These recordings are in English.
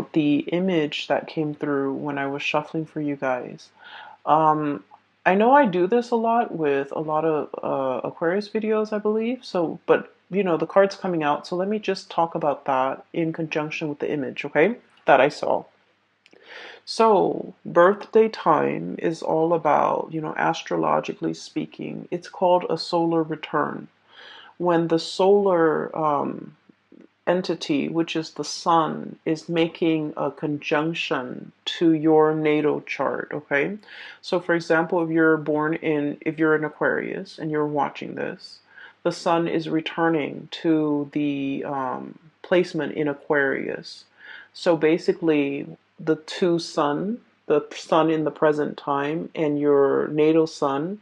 about the image that came through when I was shuffling for you guys. Um, I know I do this a lot with a lot of Aquarius videos, I believe. So, but the card's coming out, so let me just talk about that in conjunction with the image, okay, that I saw. So, birthday time is all about, astrologically speaking, it's called a solar return. When the solar entity, which is the sun, is making a conjunction to your natal chart, okay? So for example, if you're an Aquarius and you're watching this, the sun is returning to the placement in Aquarius. So basically, the sun in the present time and your natal sun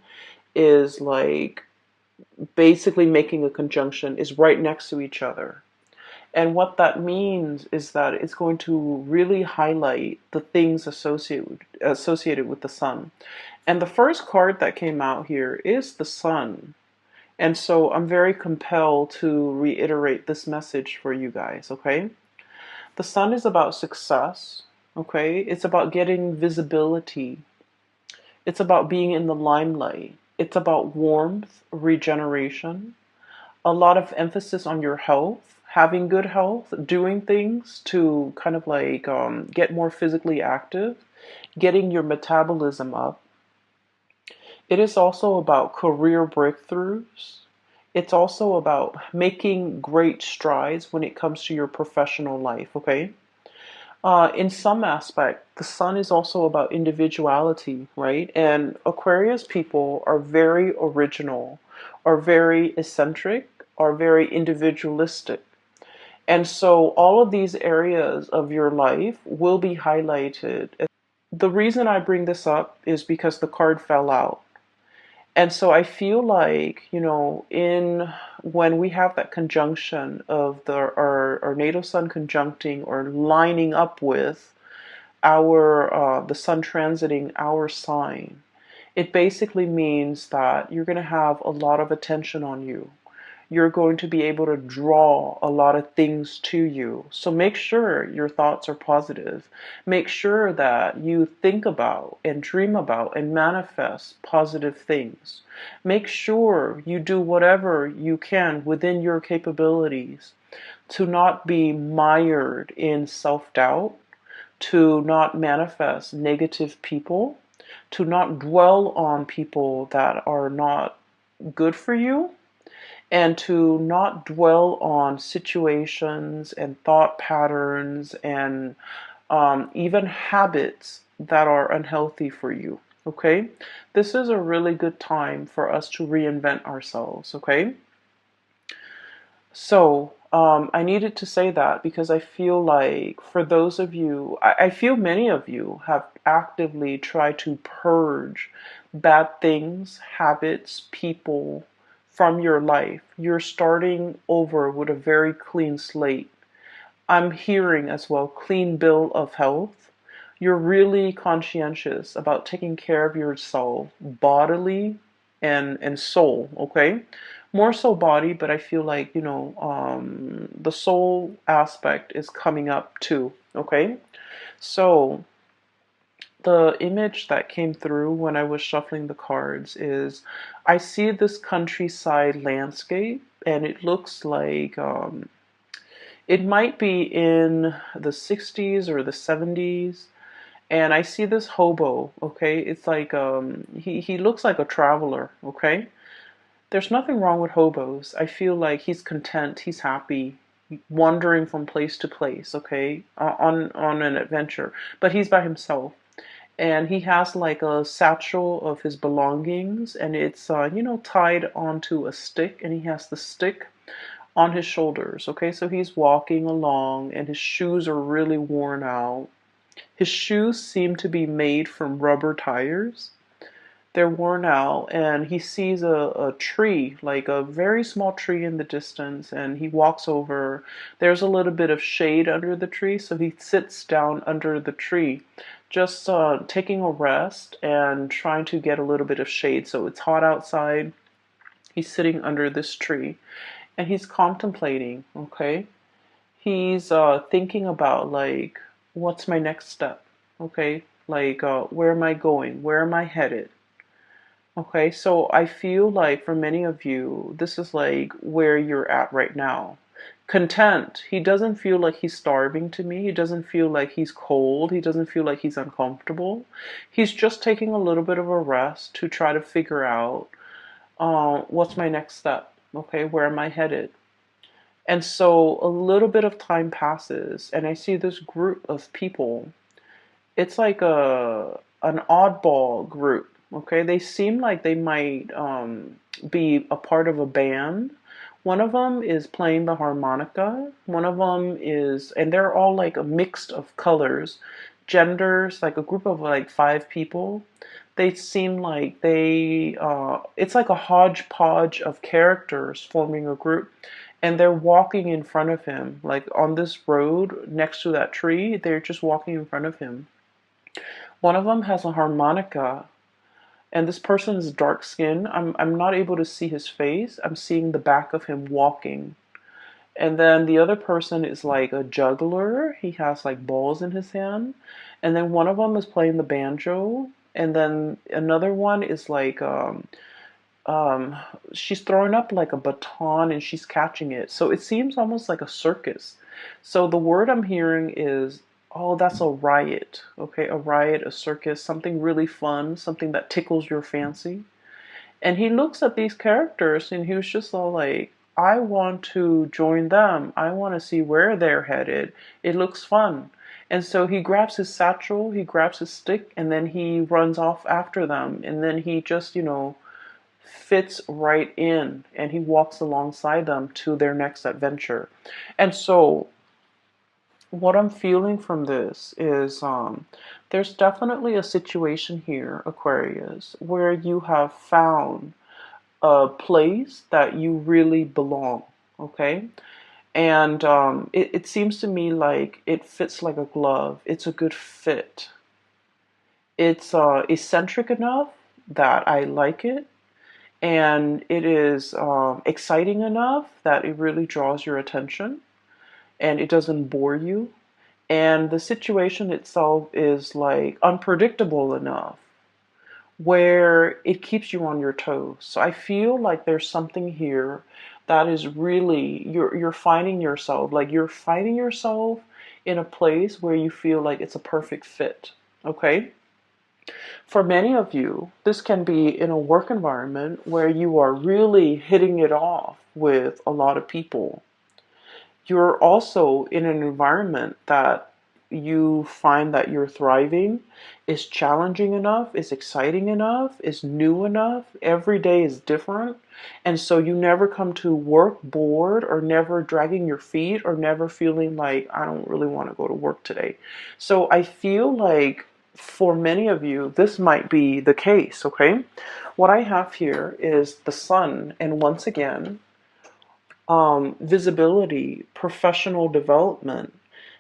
is like basically making a conjunction, is right next to each other. And what that means is that it's going to really highlight the things associated with the sun. And the first card that came out here is the sun. And so I'm very compelled to reiterate this message for you guys, okay? The sun is about success, okay? It's about getting visibility. It's about being in the limelight. It's about warmth, regeneration, a lot of emphasis on your health, having good health, doing things to kind of like get more physically active, getting your metabolism up. It is also about career breakthroughs. It's also about making great strides when it comes to your professional life, okay? In some aspect, the sun is also about individuality, right? And Aquarius people are very original, are very eccentric, are very individualistic. And so all of these areas of your life will be highlighted. The reason I bring this up is because the card fell out. And so I feel like, in when we have that conjunction of our natal sun conjuncting or lining up with our the sun transiting our sign, it basically means that you're going to have a lot of attention on you. You're going to be able to draw a lot of things to you. So make sure your thoughts are positive. Make sure that you think about and dream about and manifest positive things. Make sure you do whatever you can within your capabilities to not be mired in self-doubt, to not manifest negative people, to not dwell on people that are not good for you, and to not dwell on situations and thought patterns and even habits that are unhealthy for you. Okay, this is a really good time for us to reinvent ourselves. Okay, so I needed to say that because I feel like for those of you, I feel many of you have actively tried to purge bad things, habits, people from your life. You're starting over with a very clean slate. I'm hearing as well clean bill of health. You're really conscientious about taking care of yourself bodily and soul, okay? More so body, but I feel like, the soul aspect is coming up too, okay? So the image that came through when I was shuffling the cards is I see this countryside landscape and it looks like it might be in the 60s or the 70s. And I see this hobo, okay? It's like he looks like a traveler, okay? There's nothing wrong with hobos. I feel like he's content, he's happy, wandering from place to place, okay? On an adventure. But he's by himself. And he has like a satchel of his belongings and it's tied onto a stick, and he has the stick on his shoulders. Okay, so he's walking along and his shoes are really worn out. His shoes seem to be made from rubber tires. They're worn out, and he sees a tree, like a very small tree in the distance, and he walks over. There's a little bit of shade under the tree, so he sits down under the tree, just taking a rest and trying to get a little bit of shade. So it's hot outside. He's sitting under this tree, and he's contemplating, okay? He's thinking about like what's my next step? Okay, like where am I going? Where am I headed? Okay, so I feel like for many of you, this is like where you're at right now. Content. He doesn't feel like he's starving to me. He doesn't feel like he's cold. He doesn't feel like he's uncomfortable. He's just taking a little bit of a rest to try to figure out what's my next step? Okay, where am I headed? And so a little bit of time passes, and I see this group of people. It's like an oddball group. Okay, they seem like they might be a part of a band. One of them is playing the harmonica. One of them is, and they're all like a mix of colors, genders, like a group of like five people. They seem like it's like a hodgepodge of characters forming a group, and they're walking in front of him, like on this road next to that tree. They're just walking in front of him. One of them has a harmonica, and this person is dark skinned. I'm not able to see his face. I'm seeing the back of him walking. And then the other person is like a juggler. He has like balls in his hand. And then one of them is playing the banjo. And then another one is like um, she's throwing up like a baton and she's catching it. So it seems almost like a circus. So the word I'm hearing is, oh, that's a riot. Okay, a riot, a circus, something really fun, something that tickles your fancy. And he looks at these characters and he was just all like, I want to join them. I want to see where they're headed. It looks fun. And so he grabs his satchel, he grabs his stick, and then he runs off after them. And then he just, fits right in and he walks alongside them to their next adventure. And so what I'm feeling from this is there's definitely a situation here, Aquarius, where you have found a place that you really belong. Okay. And it seems to me like it fits like a glove. It's a good fit. It's eccentric enough that I like it, and it is exciting enough that it really draws your attention and it doesn't bore you. And the situation itself is like unpredictable enough where it keeps you on your toes. So I feel like there's something here that is really you're finding yourself, like you're finding yourself in a place where you feel like it's a perfect fit. Okay? For many of you, this can be in a work environment where you are really hitting it off with a lot of people. You're also in an environment that you find that you're thriving, is challenging enough, is exciting enough, is new enough. Every day is different. And so you never come to work bored or never dragging your feet or never feeling like, I don't really want to go to work today. So I feel like for many of you, this might be the case, okay? What I have here is the sun, and once again, visibility, professional development,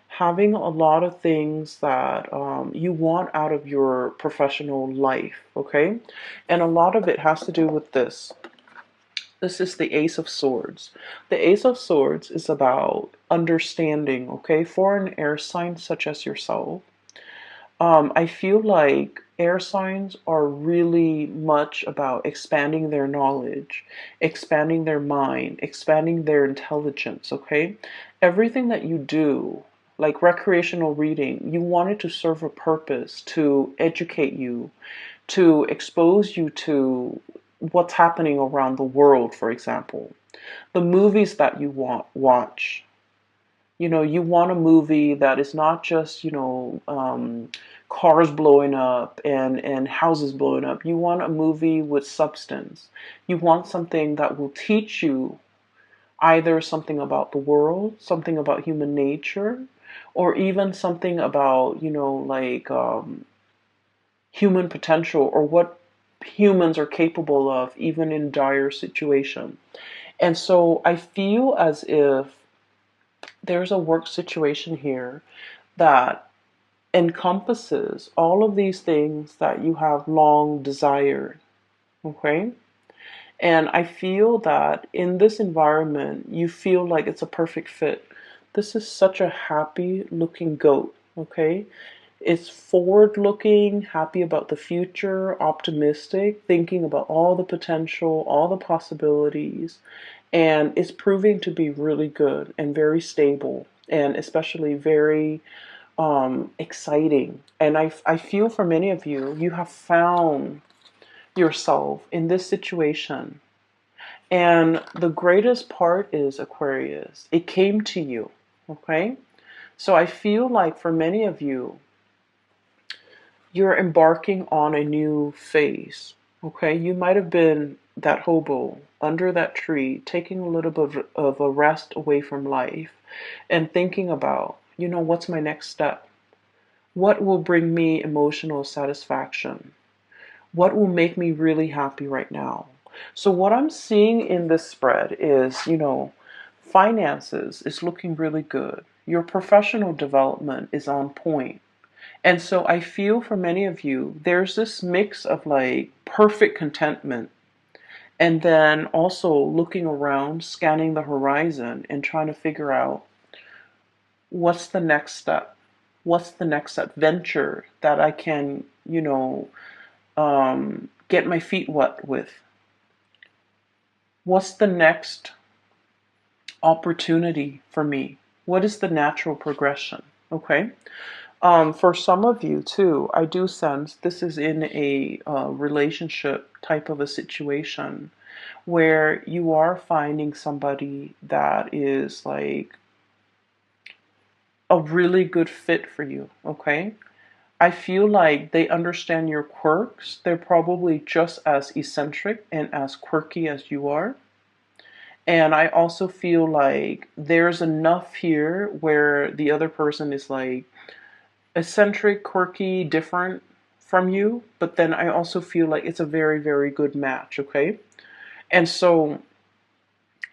having a lot of things that you want out of your professional life, okay? And a lot of it has to do with this. This is the Ace of Swords. The Ace of Swords is about understanding, okay? For an air sign such as yourself, I feel like air signs are really much about expanding their knowledge, expanding their mind, expanding their intelligence, okay? Everything that you do, like recreational reading, you want it to serve a purpose, to educate you, to expose you to what's happening around the world, for example. The movies that you watch, you want a movie that is not just, cars blowing up and houses blowing up. You want a movie with substance. You want something that will teach you either something about the world, something about human nature, or even something about, human potential or what humans are capable of, even in dire situation. And so I feel as if there's a work situation here that encompasses all of these things that you have long desired. Okay? And I feel that in this environment, you feel like it's a perfect fit. This is such a happy looking goat. okay? It's forward looking, happy about the future, optimistic, thinking about all the potential, all the possibilities, and it's proving to be really good and very stable, and especially very exciting. And I feel for many of you, you have found yourself in this situation. And the greatest part is, Aquarius, it came to you, okay? So I feel like for many of you, you're embarking on a new phase, okay? You might have been that hobo under that tree, taking a little bit of a rest away from life and thinking about, what's my next step? What will bring me emotional satisfaction? What will make me really happy right now? So what I'm seeing in this spread is, finances is looking really good. Your professional development is on point. And so I feel for many of you, there's this mix of like perfect contentment and then also looking around, scanning the horizon and trying to figure out what's the next step? What's the next adventure that I can, get my feet wet with? What's the next opportunity for me? What is the natural progression? Okay. For some of you too, I do sense this is in a relationship type of a situation where you are finding somebody that is like a really good fit for you. Okay. I feel like they understand your quirks. They're probably just as eccentric and as quirky as you are. And I also feel like there's enough here where the other person is like eccentric, quirky, different from you, but then I also feel like it's a very, very good match, okay? And so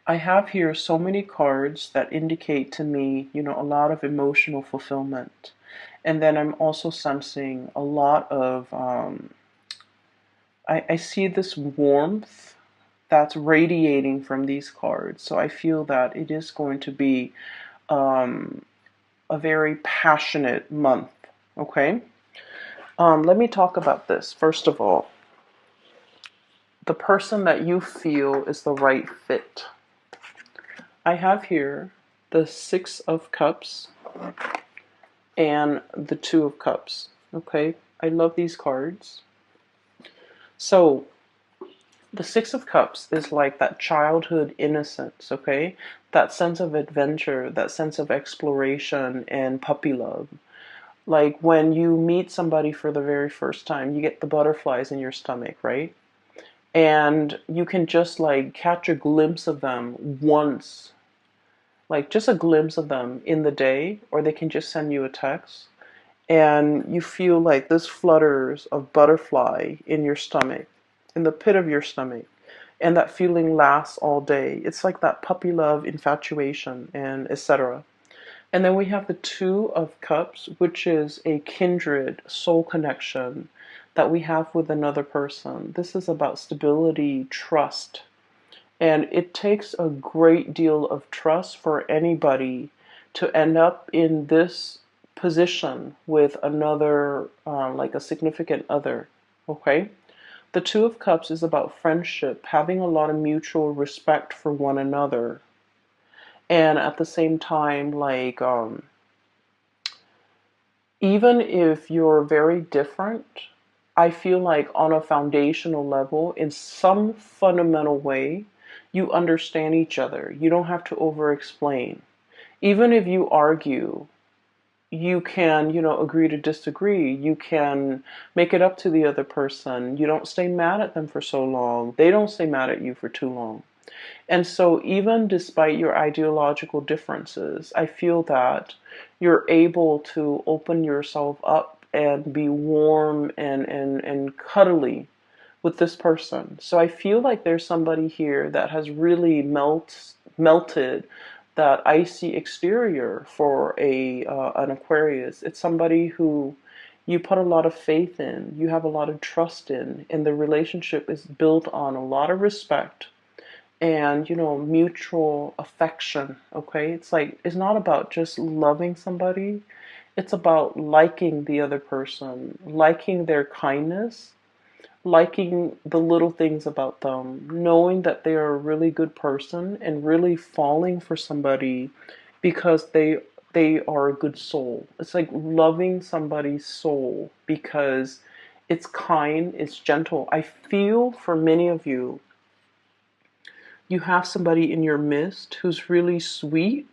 I have here so many cards that indicate to me, a lot of emotional fulfillment. And then I'm also sensing a lot of, I see this warmth that's radiating from these cards. So I feel that it is going to be um, a very passionate month, okay? Let me talk about this. First of all, the person that you feel is the right fit. I have here the Six of Cups and the Two of Cups. Okay, I love these cards. So, the Six of Cups is like that childhood innocence, okay? That sense of adventure, that sense of exploration and puppy love. Like when you meet somebody for the very first time, you get the butterflies in your stomach, right? And you can just like catch a glimpse of them once, like just a glimpse of them in the day, or they can just send you a text. And you feel like this flutters of butterfly in your stomach, in the pit of your stomach. And that feeling lasts all day. It's like that puppy love, infatuation, and etc. And then we have the Two of Cups, which is a kindred soul connection that we have with another person. This is about stability, trust. And it takes a great deal of trust for anybody to end up in this position with another, like a significant other. Okay? The Two of Cups is about friendship, having a lot of mutual respect for one another. And at the same time, like, even if you're very different, I feel like on a foundational level, in some fundamental way, you understand each other. You don't have to over explain. Even if you argue, you can, agree to disagree. You can make it up to the other person. You don't stay mad at them for so long. They don't stay mad at you for too long. And so, even despite your ideological differences, I feel that you're able to open yourself up and be warm and cuddly with this person. So, I feel like there's somebody here that has really melted that icy exterior for an Aquarius. It's somebody who you put a lot of faith in, you have a lot of trust in, and the relationship is built on a lot of respect and mutual affection. Okay, it's like it's not about just loving somebody, It's about liking the other person, liking their kindness, liking the little things about them, knowing that they are a really good person and really falling for somebody because they are a good soul. It's like loving somebody's soul because it's kind, it's gentle. I feel for many of you, you have somebody in your midst who's really sweet.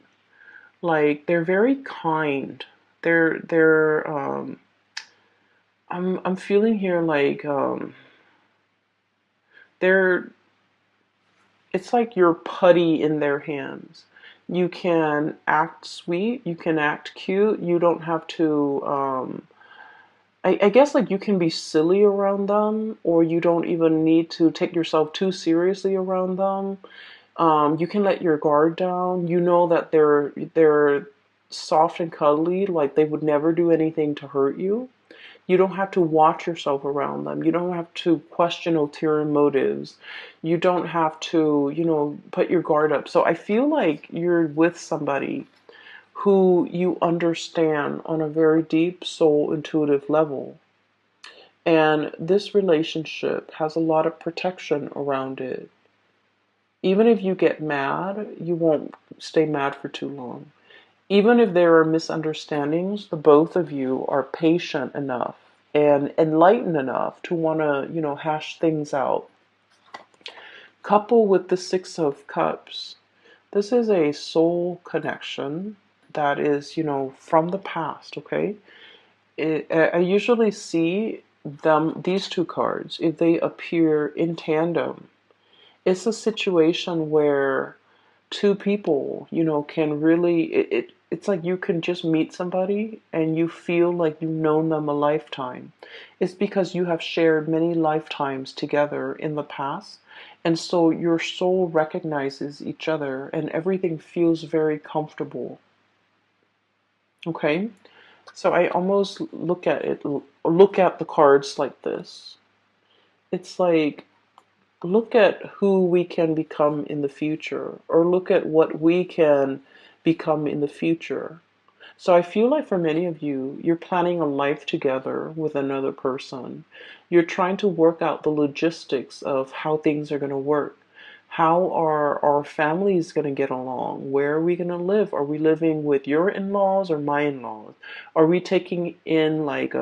Like they're very kind. They're I'm feeling here like they're it's like you're putty in their hands. You can act sweet, you can act cute, you don't have to I guess like you can be silly around them, or you don't even need to take yourself too seriously around them. You can let your guard down. You know that they're soft and cuddly, like they would never do anything to hurt you. You don't have to watch yourself around them. You don't have to question ulterior motives. You don't have to, put your guard up. So I feel like you're with somebody who you understand on a very deep soul intuitive level. And this relationship has a lot of protection around it. Even if you get mad, you won't stay mad for too long. Even if there are misunderstandings, the both of you are patient enough and enlightened enough to want to, hash things out. Couple with the Six of Cups. This is a soul connection that is, from the past, okay? I usually see these two cards, if they appear in tandem, it's a situation where two people, can really, it's like you can just meet somebody and you feel like you've known them a lifetime. It's because you have shared many lifetimes together in the past. And so your soul recognizes each other and everything feels very comfortable. Okay? So I almost look at the cards like this. It's like, look at who we can become in the future, or look at what we can become in the future. So I feel like for many of you, you're planning a life together with another person. You're trying to work out the logistics of how things are going to work. How are our families going to get along? Where are we going to live? Are we living with your in-laws or my in-laws? Are we taking in like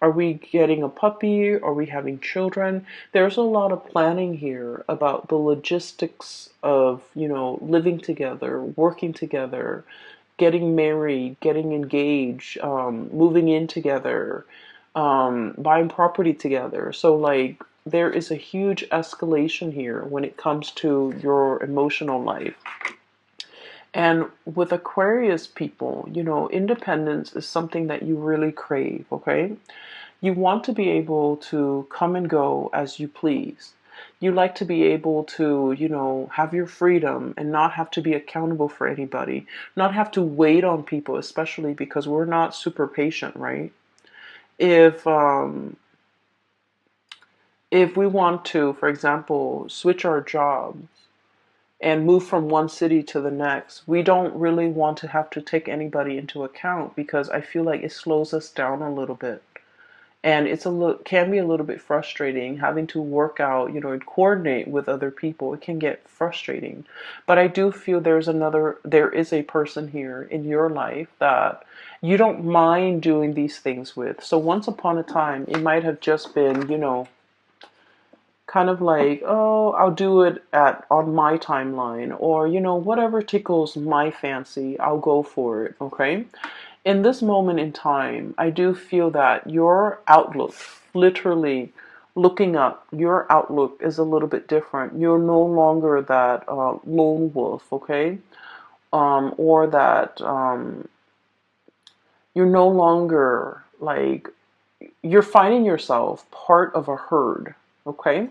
are we getting a puppy? Are we having children? There's a lot of planning here about the logistics of, living together, working together, getting married, getting engaged, moving in together, buying property together. So, like, there is a huge escalation here when it comes to your emotional life. And with Aquarius people, independence is something that you really crave, okay? You want to be able to come and go as you please. You like to be able to, have your freedom and not have to be accountable for anybody, not have to wait on people, especially because we're not super patient, right? If if we want to, for example, switch our jobs and move from one city to the next, we don't really want to have to take anybody into account because I feel like it slows us down a little bit. And can be a little bit frustrating having to work out, and coordinate with other people. It can get frustrating. But I do feel there is a person here in your life that you don't mind doing these things with. So once upon a time, it might have just been, kind of like, oh, I'll do it on my timeline, or whatever tickles my fancy, I'll go for it. Okay. In this moment in time, I do feel that your outlook, literally looking up, your outlook is a little bit different. You're no longer that lone wolf, okay? Or that you're no longer like, you're finding yourself part of a herd, okay?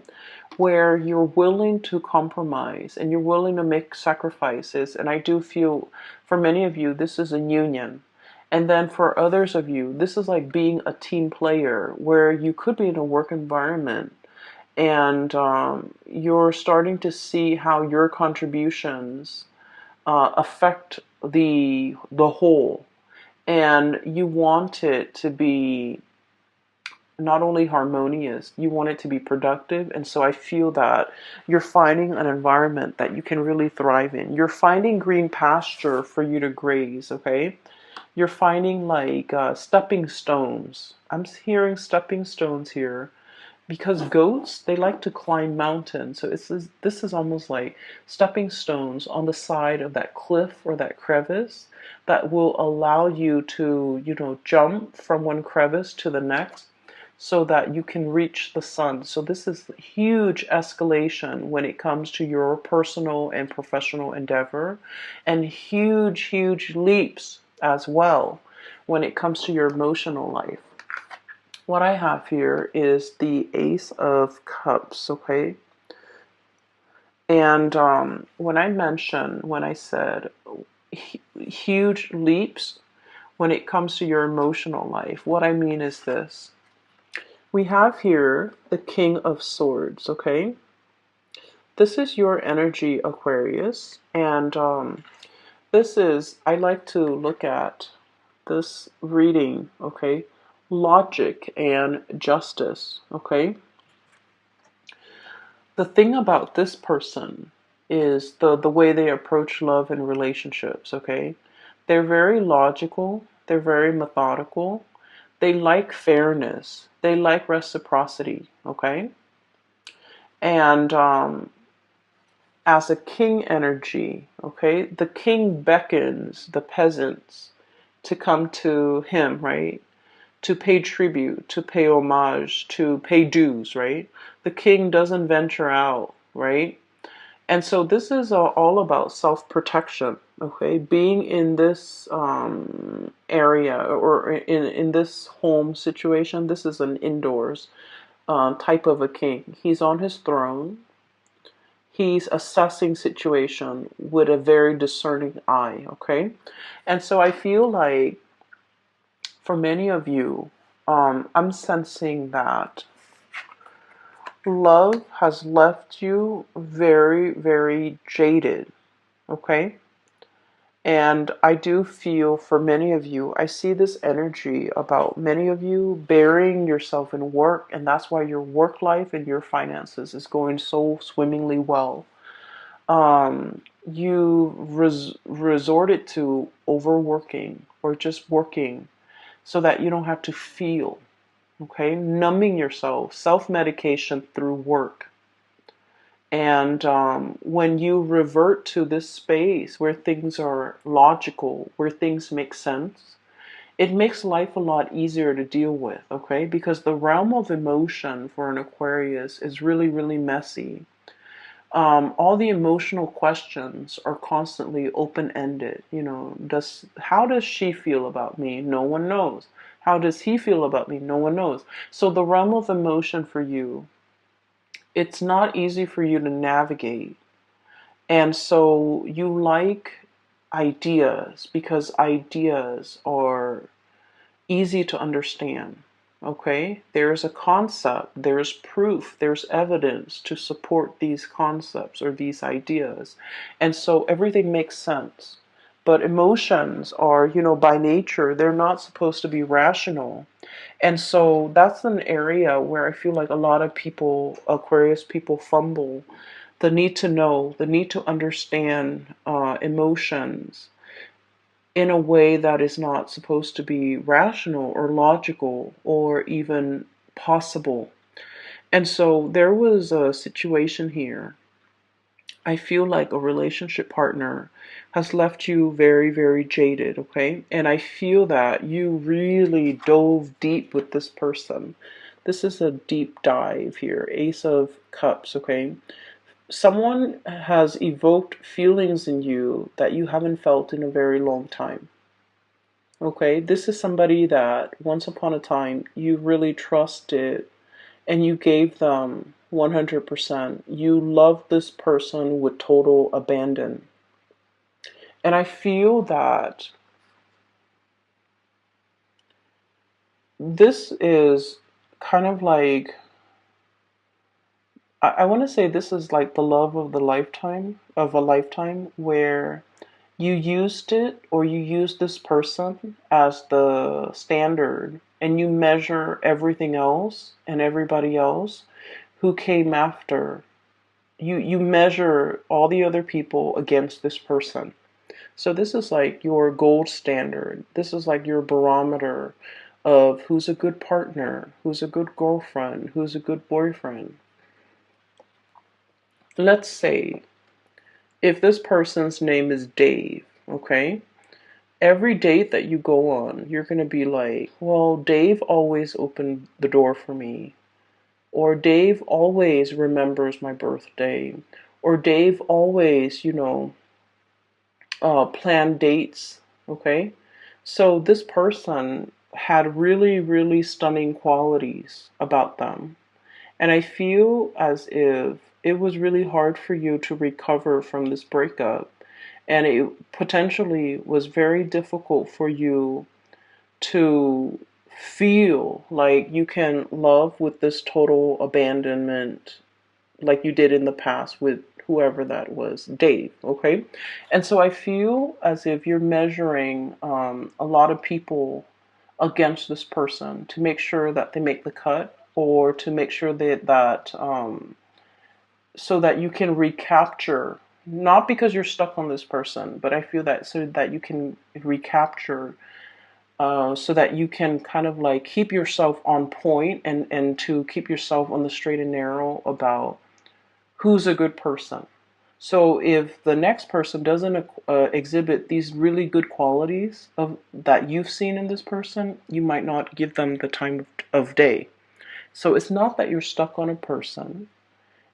Where you're willing to compromise and you're willing to make sacrifices. And I do feel for many of you, this is a union. And then for others of you, this is like being a team player where you could be in a work environment and you're starting to see how your contributions affect the whole. And you want it to be not only harmonious, you want it to be productive. And so I feel that you're finding an environment that you can really thrive in. You're finding green pasture for you to graze, okay? You're finding like stepping stones. I'm hearing stepping stones here because goats, they like to climb mountains. So this is almost like stepping stones on the side of that cliff or that crevice that will allow you to, jump from one crevice to the next so that you can reach the sun. So this is huge escalation when it comes to your personal and professional endeavor, and huge, huge leaps as well when it comes to your emotional life. What I have here is the Ace of Cups, okay? And when I said huge leaps when it comes to your emotional life, what I mean is this. We have here the King of Swords, okay? This is your energy, Aquarius. And I like to look at this reading, okay? Logic and justice, okay? The thing about this person is the way they approach love and relationships, okay? They're very logical, they're very methodical, they like fairness, they like reciprocity, okay? And as a king energy, okay, the king beckons the peasants to come to him, right? To pay tribute, to pay homage, to pay dues, right? The king doesn't venture out, right? And so this is all about self-protection, okay? Being in this area or in this home situation, this is an indoors type of a king. He's on his throne. He's assessing situation with a very discerning eye, okay? And so I feel like for many of you, I'm sensing that love has left you very, very jaded, okay? And I do feel for many of you, I see this energy about many of you burying yourself in work, and that's why your work life and your finances is going so swimmingly well. You resorted to overworking or just working so that you don't have to feel, okay? Numbing yourself, self-medication through work. And when you revert to this space where things are logical, where things make sense, it makes life a lot easier to deal with, okay? Because the realm of emotion for an Aquarius is really, really messy. All the emotional questions are constantly open-ended. How does she feel about me? No one knows. How does he feel about me? No one knows. So the realm of emotion for you, it's not easy for you to navigate. And so you like ideas because ideas are easy to understand. Okay? There's a concept, there's proof, there's evidence to support these concepts or these ideas. And so everything makes sense. But emotions are, by nature, they're not supposed to be rational. And so that's an area where I feel like a lot of people, Aquarius people, fumble. The need to know, the need to understand emotions in a way that is not supposed to be rational or logical or even possible. And so there was a situation here. I feel like a relationship partner has left you very, very jaded, okay? And I feel that you really dove deep with this person. This is a deep dive here. Ace of Cups, okay? Someone has evoked feelings in you that you haven't felt in a very long time. Okay, this is somebody that once upon a time you really trusted and you gave them 100%. You loved this person with total abandon. And I feel that this is kind of like, I want to say this is like the love of a lifetime, where You used it, or you used this person as the standard, and you measure everything else and everybody else who came after. You measure all the other people against this person. So this is like your gold standard. This is like your barometer of who's a good partner, who's a good girlfriend, who's a good boyfriend. Let's say if this person's name is Dave, okay? Every date that you go on, you're going to be like, well, Dave always opened the door for me. Or Dave always remembers my birthday. Or Dave always, plan dates, okay? So this person had really, really stunning qualities about them. And I feel as if it was really hard for you to recover from this breakup. And it potentially was very difficult for you to feel like you can love with this total abandonment like you did in the past with whoever that was, Dave, okay? And so I feel as if you're measuring a lot of people against this person to make sure that they make the cut, or to make sure that so that you can recapture, not because you're stuck on this person, but I feel that so that you can recapture, so that you can kind of like keep yourself on point, and to keep yourself on the straight and narrow about who's a good person. So if the next person doesn't exhibit these really good qualities of that you've seen in this person, you might not give them the time of day. So it's not that you're stuck on a person.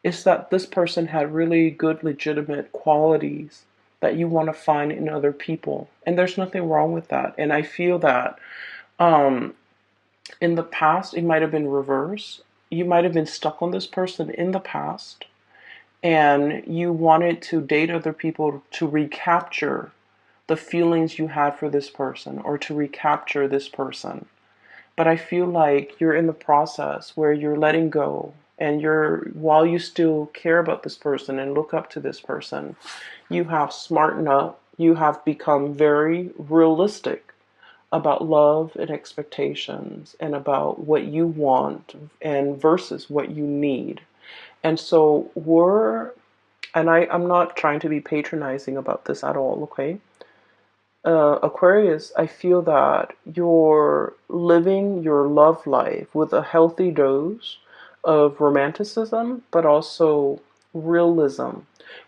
It's that this person had really good, legitimate qualities that you want to find in other people. And there's nothing wrong with that. And I feel that um, in the past, it might have been reverse. You might have been stuck on this person in the past, and you wanted to date other people to recapture the feelings you had for this person, or to recapture this person. But I feel like you're in the process where you're letting go, and while you still care about this person and look up to this person, you have smartened up, you have become very realistic about love and expectations, and about what you want and versus what you need. And so I'm not trying to be patronizing about this at all, okay? Aquarius, I feel that you're living your love life with a healthy dose of romanticism, but also realism,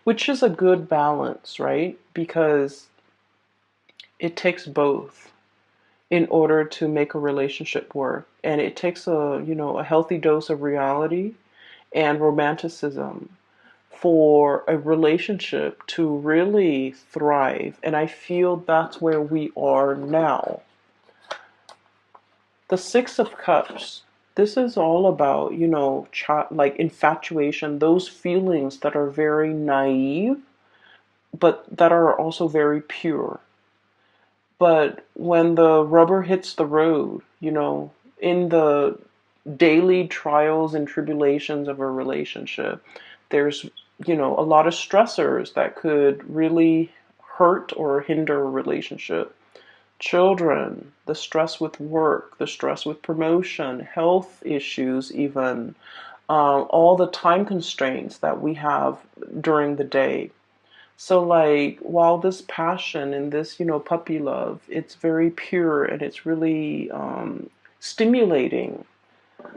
which is a good balance, right? Because it takes both in order to make a relationship work. And it takes a healthy dose of reality and romanticism for a relationship to really thrive. And I feel that's where we are now. The Six of Cups. This is all about, like infatuation, those feelings that are very naive, but that are also very pure. But when the rubber hits the road, in the daily trials and tribulations of a relationship, there's, a lot of stressors that could really hurt or hinder a relationship. Children, the stress with work, the stress with promotion, health issues, even all the time constraints that we have during the day. So, like, while this passion and this, puppy love, it's very pure and it's really stimulating,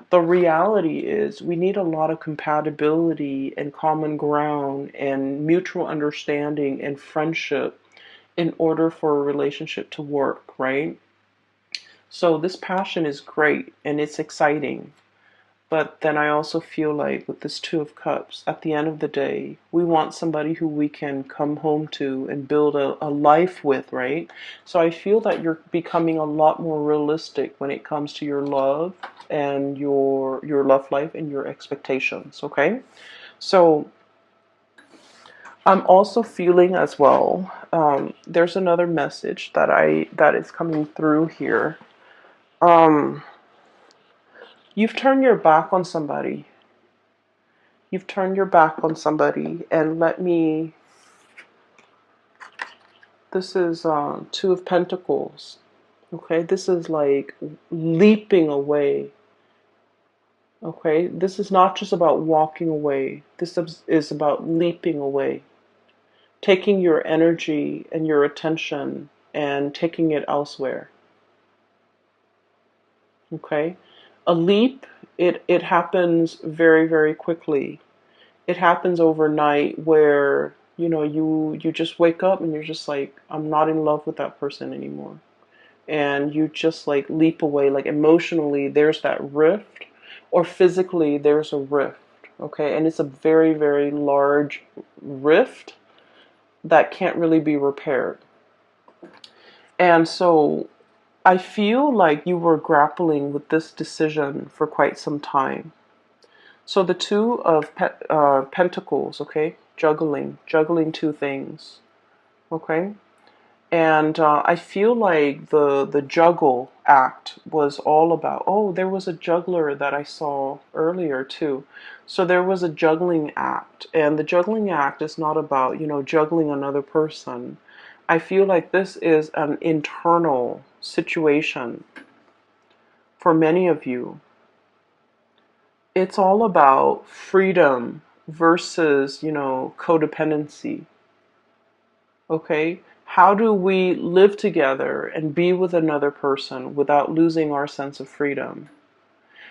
the reality is we need a lot of compatibility and common ground and mutual understanding and friendship in order for a relationship to work, right? So this passion is great and it's exciting. But then I also feel like with this Two of Cups, at the end of the day, we want somebody who we can come home to and build a life with, right? So I feel that you're becoming a lot more realistic when it comes to your love and your love life and your expectations, okay? So I'm also feeling as well, there's another message that is coming through here. Um, you've turned your back on somebody. You've turned your back on somebody, and let me This is Two of Pentacles. Okay, this is like leaping away. Okay, this is not just about walking away. This is about leaping away. Taking your energy and your attention and taking it elsewhere. Okay? A leap, it happens very, very quickly. It happens overnight where, you just wake up and you're just like, I'm not in love with that person anymore. And you just like leap away. Like emotionally, there's that rift, or physically, there's a rift. Okay? And it's a very, very large rift that can't really be repaired. And so I feel like you were grappling with this decision for quite some time. So the Two of Pentacles, okay, juggling two things, okay, and I feel like the juggle act was all about. Oh, there was a juggler that I saw earlier too. So there was a juggling act, and the juggling act is not about juggling another person. I feel like this is an internal situation for many of you. It's all about freedom versus, codependency. Okay? How do we live together and be with another person without losing our sense of freedom?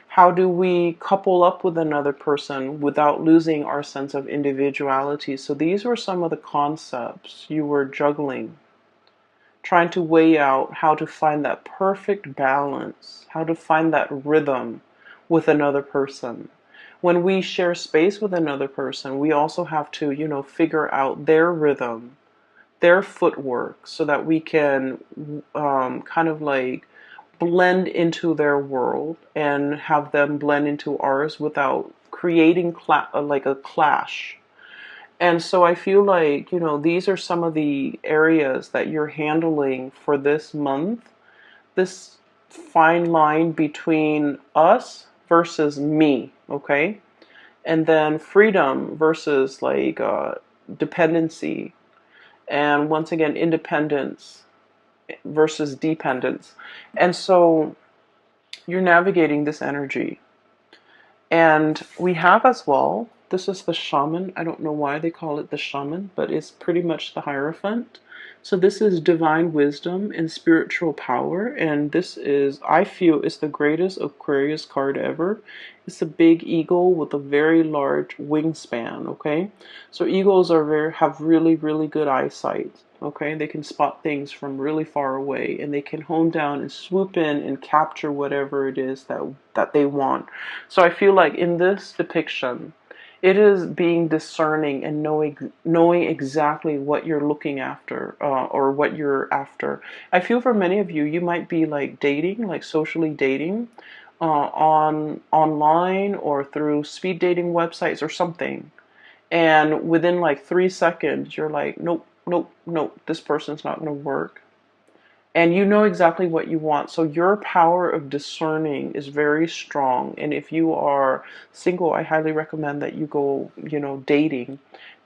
How do we couple up with another person without losing our sense of individuality? So these were some of the concepts you were juggling, trying to weigh out how to find that perfect balance, how to find that rhythm with another person. When we share space with another person, we also have to, figure out their rhythm, their footwork, so that we can kind of like blend into their world and have them blend into ours without creating like a clash. And so I feel like, these are some of the areas that you're handling for this month. This fine line between us versus me, okay? And then freedom versus like dependency. And once again, independence versus dependence. And so you're navigating this energy. And we have as well, this is the shaman. I don't know why they call it the shaman, but it's pretty much the Hierophant. So this is divine wisdom and spiritual power. And this is, I feel, is the greatest Aquarius card ever. It's a big eagle with a very large wingspan, okay? So eagles have really, really good eyesight. Okay, they can spot things from really far away, and they can hone down and swoop in and capture whatever it is that they want. So I feel like in this depiction, it is being discerning and knowing exactly what you're looking after, or what you're after. I feel for many of you, you might be like dating, like socially dating, online or through speed dating websites or something. And within like 3 seconds, you're like, nope, nope, nope, this person's not going to work. And you know exactly what you want. So your power of discerning is very strong. And if you are single, I highly recommend that you go, dating,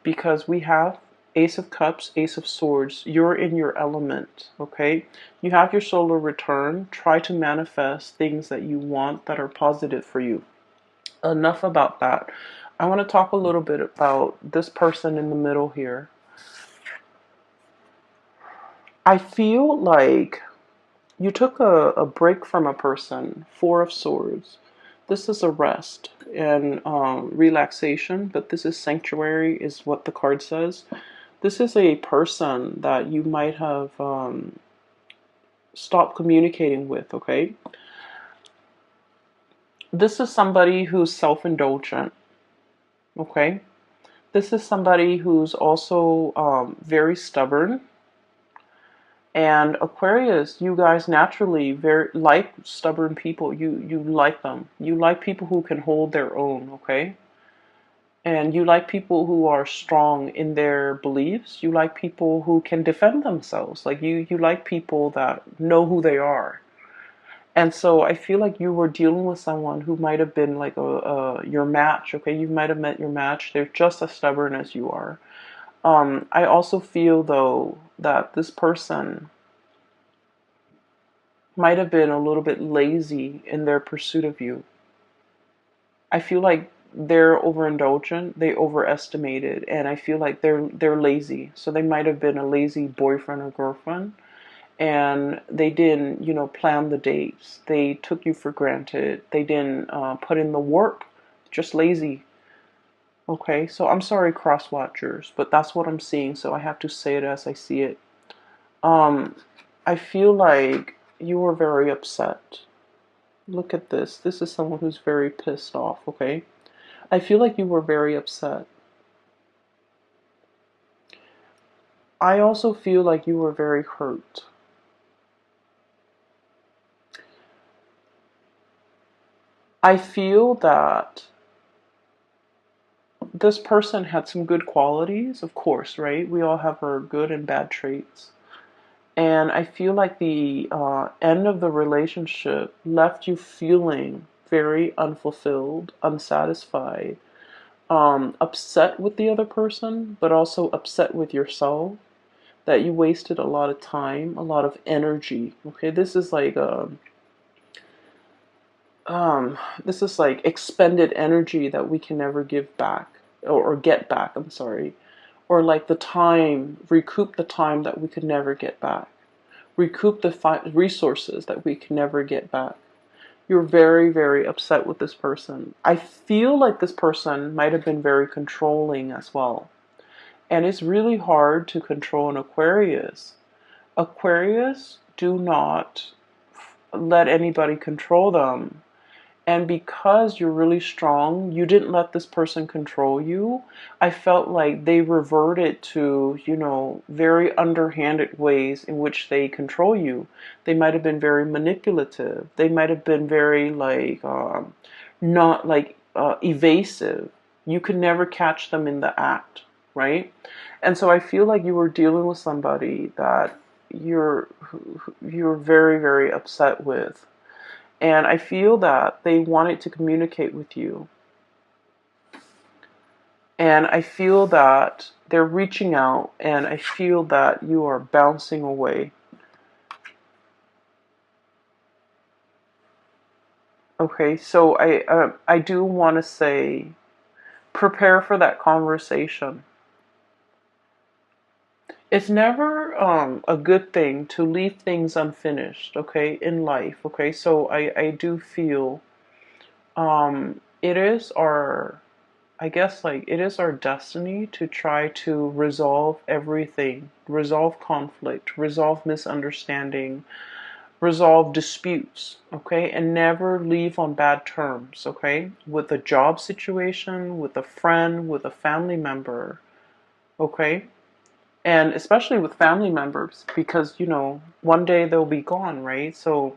because we have Ace of Cups, Ace of Swords. You're in your element, okay? You have your solar return. Try to manifest things that you want that are positive for you. Enough about that. I want to talk a little bit about this person in the middle here. I feel like you took a break from a person. Four of Swords. This is a rest and relaxation, but this is sanctuary, is what the card says. This is a person that you might have stopped communicating with, okay? This is somebody who's self-indulgent, okay? This is somebody who's also very stubborn. And Aquarius, you guys naturally very like stubborn people. You like them. You like people who can hold their own, okay? And you like people who are strong in their beliefs. You like people who can defend themselves. Like you like people that know who they are. And so I feel like you were dealing with someone who might have been like your match, okay? You might have met your match. They're just as stubborn as you are. I also feel, though, that this person might have been a little bit lazy in their pursuit of you. I feel like they're overindulgent, they overestimated, and I feel like they're lazy. So they might have been a lazy boyfriend or girlfriend, and they didn't, plan the dates. They took you for granted. They didn't put in the work. Just lazy. Okay, so I'm sorry, cross watchers, but that's what I'm seeing. So I have to say it as I see it. Um, I feel like you were very upset. Look at this. This is someone who's very pissed off. Okay, I feel like you were very upset. I also feel like you were very hurt. I feel that this person had some good qualities, of course, right? We all have our good and bad traits. And I feel like the end of the relationship left you feeling very unfulfilled, unsatisfied, upset with the other person, but also upset with yourself that you wasted a lot of time, a lot of energy. Okay, this is like expended energy that we can never give back or get back. I'm sorry, or like the time, recoup the time that we could never get back, recoup the resources that we can never get back. You're very, very upset with this person. I feel like this person might have been very controlling as well. And it's really hard to control an Aquarius. Aquarius do not let anybody control them. And because you're really strong, you didn't let this person control you. I felt like they reverted to, very underhanded ways in which they control you. They might have been very manipulative. They might have been very, like, not like evasive. You could never catch them in the act, right? And so I feel like you were dealing with somebody that you're very, very upset with, and I feel that they wanted to communicate with you. And I feel that they're reaching out, and I feel that you are bouncing away. Okay, so I do want to say, prepare for that conversation. It's never a good thing to leave things unfinished, okay, in life, okay? So I do feel it is our, I guess, like, it is our destiny to try to resolve everything, resolve conflict, resolve misunderstanding, resolve disputes, okay? And never leave on bad terms, okay? With a job situation, with a friend, with a family member, okay? And especially with family members, because, one day they'll be gone, right? So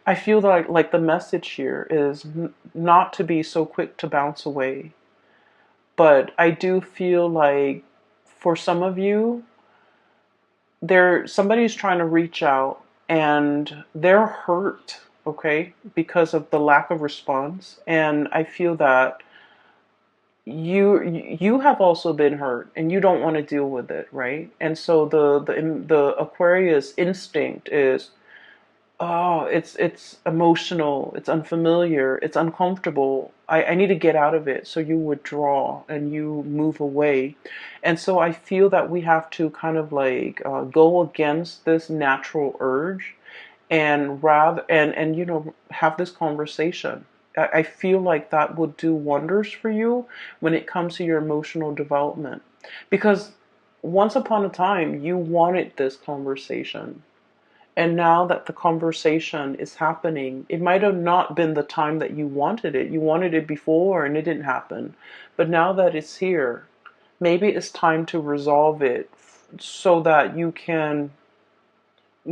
I feel like the message here is not to be so quick to bounce away. But I do feel like for some of you, somebody's trying to reach out and they're hurt, okay, because of the lack of response. And I feel that you have also been hurt and you don't want to deal with it, right? And so the Aquarius instinct is, oh, it's emotional, it's unfamiliar, it's uncomfortable. I need to get out of it. So you withdraw and you move away. And so I feel that we have to kind of like go against this natural urge and rather and have this conversation. I feel like that would do wonders for you when it comes to your emotional development. Because once upon a time you wanted this conversation. And now that the conversation is happening, it might have not been the time that you wanted it. You wanted it before and it didn't happen. But now that it's here, maybe it's time to resolve it so that you can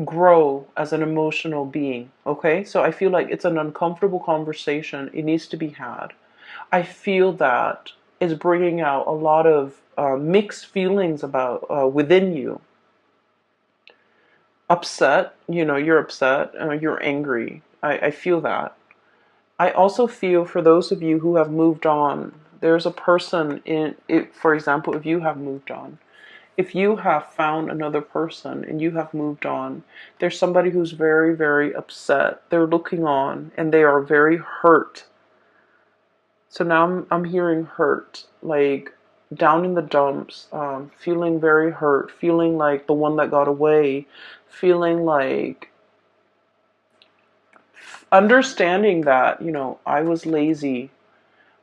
grow as an emotional being. Okay? So I feel like it's an uncomfortable conversation. It needs to be had. I feel that it's bringing out a lot of mixed feelings about within you. Upset, you're upset, you're angry. I feel that. I also feel for those of you who have moved on, there's a person in it. For example, if you have moved on, if you have found another person and you have moved on, there's somebody who's very, very upset. They're looking on and they are very hurt. So now I'm hearing hurt, like down in the dumps, feeling very hurt, feeling like the one that got away, feeling like understanding that, I was lazy.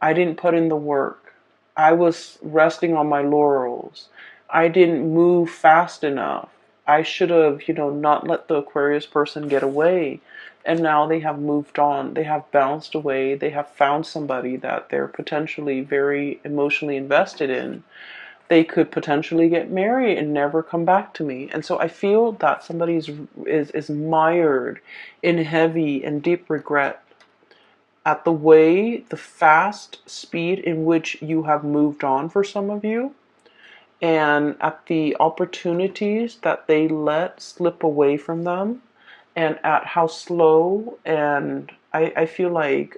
I didn't put in the work. I was resting on my laurels. I didn't move fast enough. I should have, not let the Aquarius person get away. And now they have moved on. They have bounced away. They have found somebody that they're potentially very emotionally invested in. They could potentially get married and never come back to me. And so I feel that somebody is mired in heavy and deep regret at the fast speed in which you have moved on for some of you, and at the opportunities that they let slip away from them, and at how slow and I feel like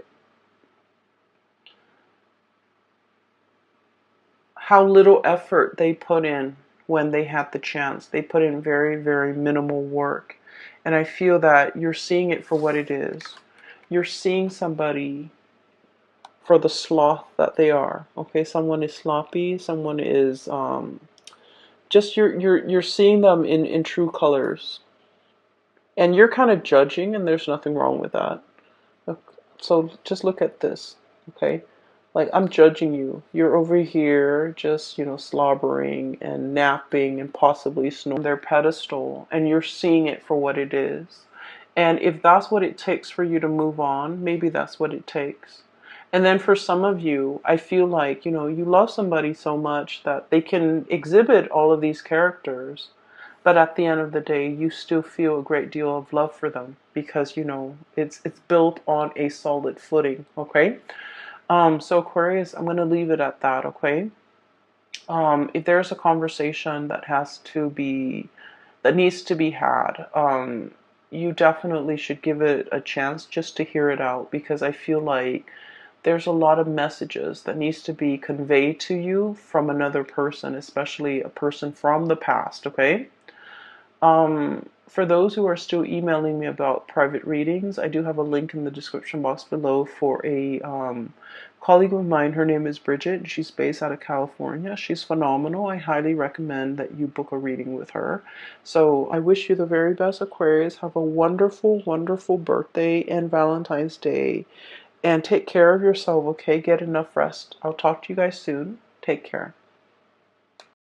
how little effort they put in when they had the chance. They put in very, very minimal work. And I feel that you're seeing it for what it is. You're seeing somebody for the sloth that they are. Okay, someone is sloppy, someone is just you're seeing them in true colors. And you're kind of judging, and there's nothing wrong with that. So just look at this, okay? Like, I'm judging you. You're over here just, slobbering and napping and possibly snoring their pedestal, and you're seeing it for what it is. And if that's what it takes for you to move on, maybe that's what it takes. And then for some of you, I feel like, you love somebody so much that they can exhibit all of these characters, but at the end of the day, you still feel a great deal of love for them because, it's built on a solid footing, okay? So Aquarius, I'm going to leave it at that, okay? If there's a conversation that needs to be had, you definitely should give it a chance just to hear it out, because I feel like there's a lot of messages that needs to be conveyed to you from another person, especially a person from the past, okay? For those who are still emailing me about private readings, I do have a link in the description box below for a colleague of mine. Her name is Bridget. She's based out of California. She's phenomenal. I highly recommend that you book a reading with her. So I wish you the very best, Aquarius. Have a wonderful, wonderful birthday and Valentine's Day. And take care of yourself, okay? Get enough rest. I'll talk to you guys soon. Take care.